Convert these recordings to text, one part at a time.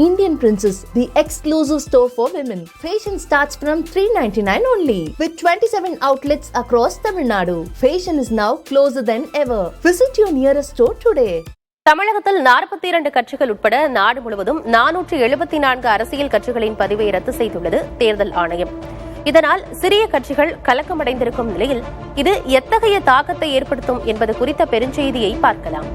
Indian Princess, the exclusive store for women. Fashion starts from $399 only. With 27 outlets across Tamil Nadu. Fashion is now closer than ever. Visit your nearest store today. தமிழகத்தில் 42 கட்சிகள் உட்பட நாடு முழுவதும் 474 அரசியல் கட்சிகளின் பதிவை ரத்து செய்துள்ளது தேர்தல் ஆணையம். இதனால் சிறிய கட்சிகள் கலக்கமடைந்திருக்கும் நிலையில் இது எத்தகைய தாக்கத்தை ஏற்படுத்தும் என்பது குறித்த பெருஞ்செய்தியை பார்க்கலாம்.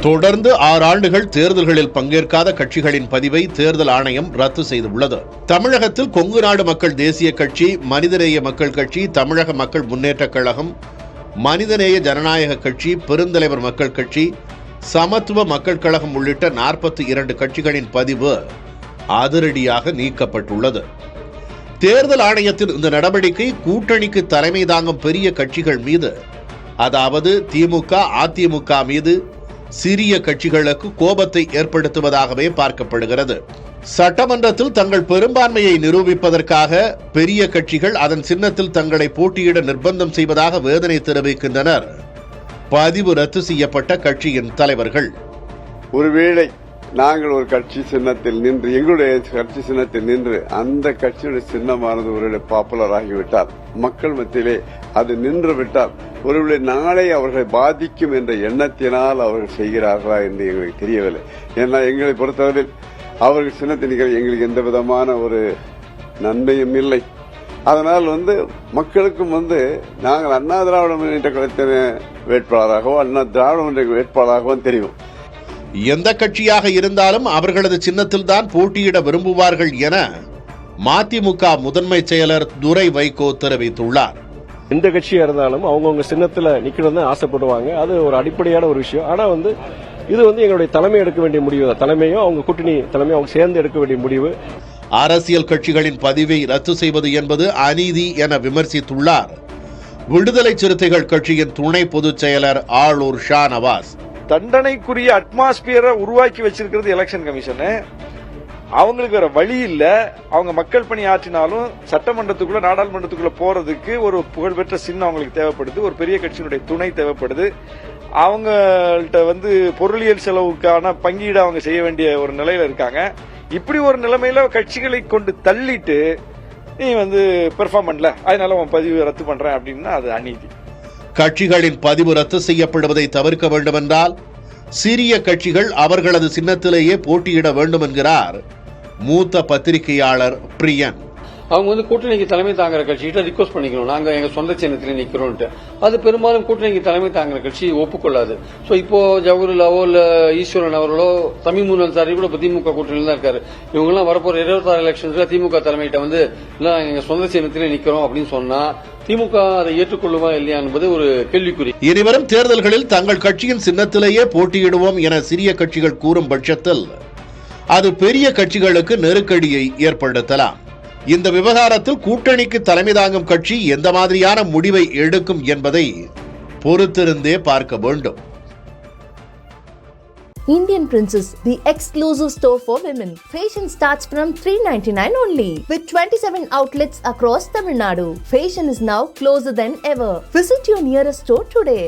தொடர்ந்து 6 ஆண்டுகள் தேர்தல்களில் பங்கேற்காத கட்சிகளின் பதிவை தேர்தல் ஆணையம் ரத்து செய்துள்ளது. தமிழகத்தில் கொங்கு நாடு மக்கள் தேசிய கட்சி, மனிதநேய மக்கள் கட்சி, தமிழக மக்கள் முன்னேற்றக் கழகம், மனிதநேய ஜனநாயக கட்சி, பெருந்தலைவர் மக்கள் கட்சி, சமத்துவ மக்கள் கழகம் உள்ளிட்ட 42 கட்சிகளின் பதிவு அதிரடியாக நீக்கப்பட்டுள்ளது. தேர்தல் ஆணையத்தின் இந்த நடவடிக்கை கூட்டணிக்கு தலைமை தாங்கும் பெரிய கட்சிகள் மீது, அதாவது திமுக, அதிமுக மீது சிறிய கட்சிகளுக்கு கோபத்தை ஏற்படுத்துவதாகவே பார்க்கப்படுகிறது. சட்டமன்றத்தில் தங்கள் பெரும்பான்மையை நிரூபிப்பதற்காக பெரிய கட்சிகள் அதன் சின்னத்தில் தங்களை போட்டியிட நிர்பந்தம் செய்வதாக வேதனை தெரிவிக்கின்றனர் பதிவு ரத்து செய்யப்பட்ட கட்சியின் தலைவர்கள். ஒருவேளை நாங்கள் ஒரு கட்சி சின்னத்தில் நின்று, எங்களுடைய கட்சி சின்னத்தில் நின்று அந்த கட்சியுடைய சின்னமானது ஒருவேளை பாப்புலர் ஆகிவிட்டால், மக்கள் மத்தியிலே அது நின்று விட்டால், ஒருவேளை நாளை அவர்களை பாதிக்கும் என்ற எண்ணத்தினால் அவர்கள் செய்கிறார்களா என்று எங்களுக்கு தெரியவில்லை. ஏன்னா எங்களை பொறுத்தவரையில் அவர்கள் சின்னத்தில் நிற்கிற எங்களுக்கு எந்த விதமான ஒரு நன்மையும் இல்லை. அதனால் மக்களுக்கும் நாங்கள் அண்ணா திராவிட முன்னேற்ற கழகத்தின் வேட்பாளராகவோ அண்ணா திராவிட முன்னேற்ற வேட்பாளராகவோ தெரியும். எந்த கட்சியாக இருந்தாலும் அவர்களது சின்னத்தில் தான் போட்டியிட விரும்புவார்கள் என மதிமுக முதன்மை செயலர் துரை வைகோ தெரிவித்துள்ளார். எந்த கட்சியா இருந்தாலும் அவங்கவுங்க சின்னத்துல நிக்கணும்னு ஆசைப்படுவாங்க. அது ஒரு அடிப்படையான ஒரு விஷயம். ஆனா இது எங்களுடைய தலைமை எடுக்க வேண்டிய முடிவு தான். தலைமையும் அவங்க கூட்டணி தலைமையும் அவங்க சேர்ந்து எடுக்க வேண்டிய முடிவு. அரசியல் கட்சிகளின் பதிவை ரத்து செய்வது என்பது அநீதி என விமர்சித்துள்ளார் விடுதலை சிறுத்தைகள் கட்சியின் துணை பொதுச் செயலர் ஆளூர் ஷா நவாஸ். தண்டனைக்குரிய அட்மாஸ்பியரை உருவாக்கி வச்சிருக்கிறது எலெக்ஷன் கமிஷன். அவங்களுக்கு வேற வழி இல்ல. அவங்க மக்கள் பணி ஆற்றினாலும் சட்டமன்றத்துக்குள்ள நாடாளுமன்றத்துக்குள்ள போறதுக்கு ஒரு புகழ்பெற்ற சின்னம் அவங்களுக்கு தேவைப்படுது. ஒரு பெரிய கட்சியினுடைய துணை தேவைப்படுது. அவங்கள்ட்ட பொருளியல் செலவுக்கான பங்கீடு அவங்க செய்ய வேண்டிய ஒரு நிலையில இருக்காங்க. இப்படி ஒரு நிலைமையில கட்சிகளை கொண்டு தள்ளிட்டு நீ பெர்ஃபார்ம் பண்ணல, அதனால உன் பதிவு ரத்து பண்றேன் அப்படின்னா அது அநீதி. கட்சிகளின் பதிவு ரத்து செய்யப்படுவதை தவிர்க்க வேண்டும் என்றால் சிறிய கட்சிகள் அவர்களது சின்னத்திலேயே போட்டியிட வேண்டும் என்கிறார் மூத்த பத்திரிகையாளர் பிரியன். அவங்க கூட்டணிக்கு தலைமை தாங்குற கட்சிகிட்ட ரிக்வஸ்ட் பண்ணிக்கணும், நாங்க எங்க சொந்த சின்னத்திலே நிக்கிறோம். அது பெரும்பாலும் கூட்டணிக்கு தலைமை தாங்குற கட்சி ஒப்புக்கொள்ளாது. சோ இப்போ ஜவஹர்லாவோ இல்ல ஈஸ்வரன் அவர்களோ தமிழ் அன்சாரி கூட திமுக கூட்டணியில் தான் இருக்காரு. இவங்க எல்லாம் வரப்போற 26 எலெக்ஷன்ஸ்ல திமுக தலைமையிட்ட எங்க சொந்த சின்னத்திலே நிக்கிறோம் அப்படின்னு சொன்னா திமுக அதை ஏற்றுக்கொள்ளுமா இல்லையா என்பது ஒரு கேள்விக்குறி. இனிவரும் தேர்தல்களில் தங்கள் கட்சியின் சின்னத்திலேயே போட்டியிடுவோம் என சிறிய கட்சிகள் கூறும் பட்சத்தில் அது பெரிய கட்சிகளுக்கு நெருக்கடியை ஏற்படுத்தலாம். இந்த விவகாரத்தில் கூட்டணிக்கு தலைமை தாங்கும் கட்சி எந்த மாதிரியான முடிவை எடுக்கும் என்பதை பொறுத்திருந்தே பார்க்க வேண்டும். Indian Princess, the exclusive store for women. Fashion starts from $399 only. With 27 outlets across Tamil Nadu. Fashion is now closer than ever. Visit your nearest store today.